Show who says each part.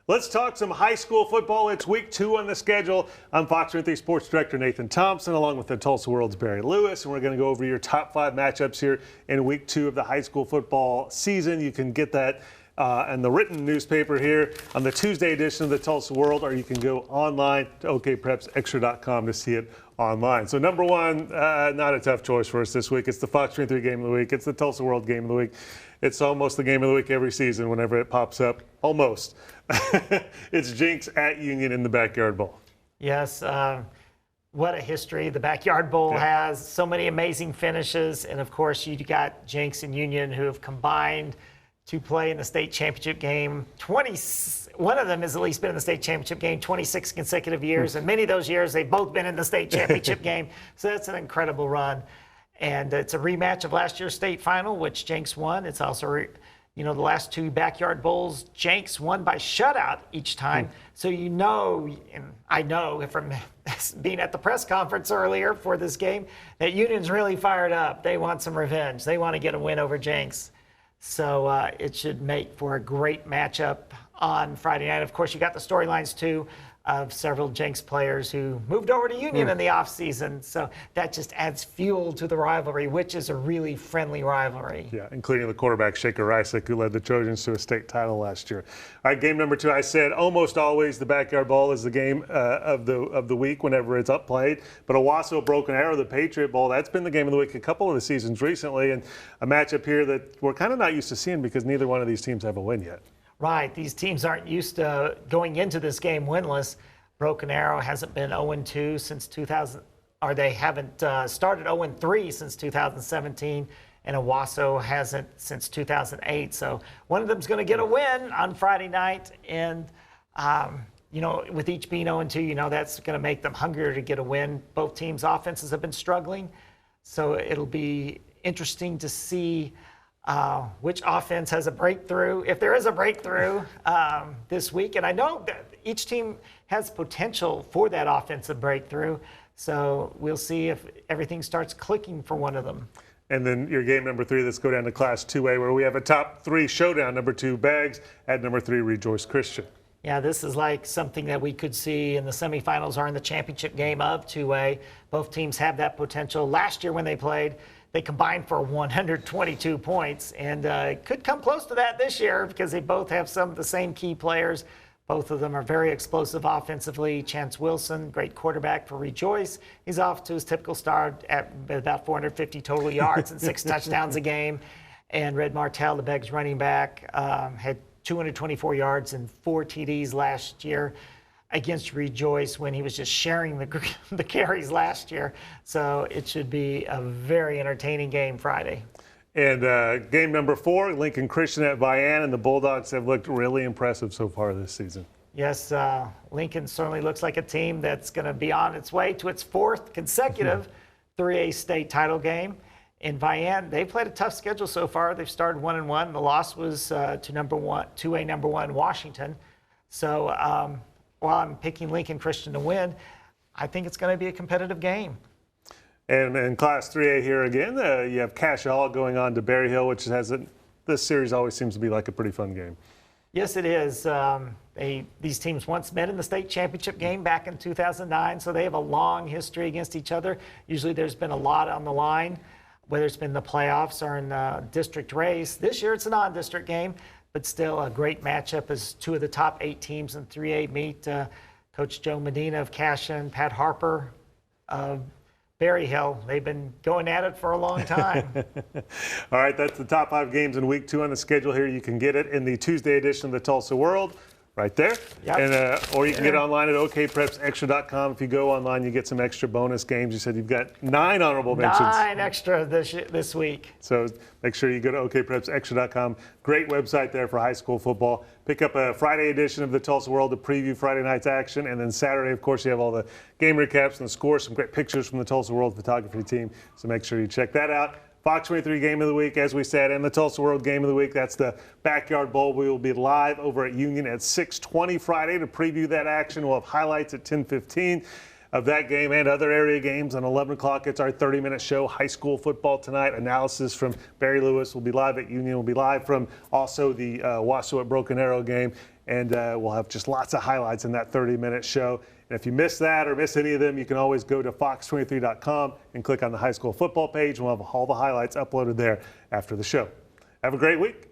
Speaker 1: Let's talk some high school football. It's week 2 on the schedule. I'm Fox 23 Sports Director Nathan Thompson, along with the Tulsa World's Barry Lewis, and we're going to go over your top 5 matchups here in week 2 of the high school football season. You can get that in the written newspaper here on the Tuesday edition of the Tulsa World, or you can go online to okprepsextra.com to see it online. So number one, not a tough choice for us this week. It's the Fox 23 game of the week. It's the Tulsa World game of the week. It's almost the game of the week every season whenever it pops up. Almost. It's Jenks at Union in the Backyard Bowl.
Speaker 2: Yes, what a history the Backyard Bowl has. So many amazing finishes. And, of course, you got Jenks and Union who have combined to play in the state championship game. One of them has at least been in the state championship game 26 consecutive years. And many of those years, they've both been in the state championship game. So that's an incredible run. And it's a rematch of last year's state final, which Jenks won. It's also, the last 2 Backyard Bowls, Jenks won by shutout each time. So and I know from being at the press conference earlier for this game, that Union's really fired up. They want some revenge. They want to get a win over Jenks. So it should make for a great matchup on Friday night. Of course, you got the storylines, too, of several Jenks players who moved over to Union in the offseason. So that just adds fuel to the rivalry, which is a really friendly rivalry. Yeah,
Speaker 1: including the quarterback, Shaker Rysick, who led the Trojans to a state title last year. All right, game number 2, I said almost always the Backyard Bowl is the game of the week whenever it's played. But Owasso Broken Arrow, the Patriot Bowl, that's been the game of the week a couple of the seasons recently. And a matchup here that we're kind of not used to seeing because neither one of these teams have a win yet.
Speaker 2: Right. These teams aren't used to going into this game winless. Broken Arrow hasn't been 0-2 since 2000, or they haven't started 0-3 since 2017, and Owasso hasn't since 2008. So one of them's going to get a win on Friday night, and with each being 0-2, that's going to make them hungrier to get a win. Both teams' offenses have been struggling, so it'll be interesting to see which offense has a breakthrough, if there is a breakthrough this week. And I know that each team has potential for that offensive breakthrough. So we'll see if everything starts clicking for one of them.
Speaker 1: And then your game number 3, let's go down to Class 2A, where we have a top 3 showdown. Number 2, Bags, at number 3, Rejoice Christian.
Speaker 2: Yeah, this is like something that we could see in the semifinals or in the championship game of 2A. Both teams have that potential. Last year when they played, they combined for 122 points, and it could come close to that this year because they both have some of the same key players. Both of them are very explosive offensively. Chance Wilson, great quarterback for Rejoice. He's off to his typical start at about 450 total yards and 6 touchdowns a game. And Red Martell, the Beggs running back, had 224 yards and 4 TDs last year against Rejoice when he was just sharing the carries last year. So it should be a very entertaining game Friday.
Speaker 1: And game number 4, Lincoln Christian at Vian, and the Bulldogs have looked really impressive so far this season.
Speaker 2: Yes, Lincoln certainly looks like a team that's going to be on its way to its 4th consecutive 3A state title game. In Vian, they've played a tough schedule so far. They've started 1-1. The loss was to 2A number 1 Washington. So while I'm picking Lincoln Christian to win, I think it's going to be a competitive game.
Speaker 1: And in Class 3A here again, you have Cash Hall going on to Berry Hill, which this series always seems to be like a pretty fun game.
Speaker 2: Yes, it is. These teams once met in the state championship game back in 2009, so they have a long history against each other. Usually there's been a lot on the line, whether it's been the playoffs or in the district race. This year it's a non-district game, but still a great matchup as 2 of the top 8 teams in 3A meet. Coach Joe Medina of Cashin, Pat Harper of Berry Hill. They've been going at it for a long time.
Speaker 1: All right, that's the top 5 games in week 2 on the schedule here. You can get it in the Tuesday edition of the Tulsa World. Right there.
Speaker 2: Yep.
Speaker 1: And, or you can get it online at okprepsextra.com. If you go online, you get some extra bonus games. You said you've got 9 honorable mentions.
Speaker 2: 9 extra this week.
Speaker 1: So make sure you go to okprepsextra.com. Great website there for high school football. Pick up a Friday edition of the Tulsa World to preview Friday night's action. And then Saturday, of course, you have all the game recaps and the scores, some great pictures from the Tulsa World photography team. So make sure you check that out. Fox 23 Game of the Week, as we said, and the Tulsa World Game of the Week. That's the Backyard Bowl. We will be live over at Union at 6:20 Friday to preview that action. We'll have highlights at 10:15 of that game and other area games. On 11 o'clock, it's our 30-minute show, High School Football Tonight. Analysis from Barry Lewis will be live at Union. We'll be live from also the Owasso at Broken Arrow game. and we'll have just lots of highlights in that 30-minute show. And if you miss that or miss any of them, you can always go to fox23.com and click on the high school football page, and we'll have all the highlights uploaded there after the show. Have a great week.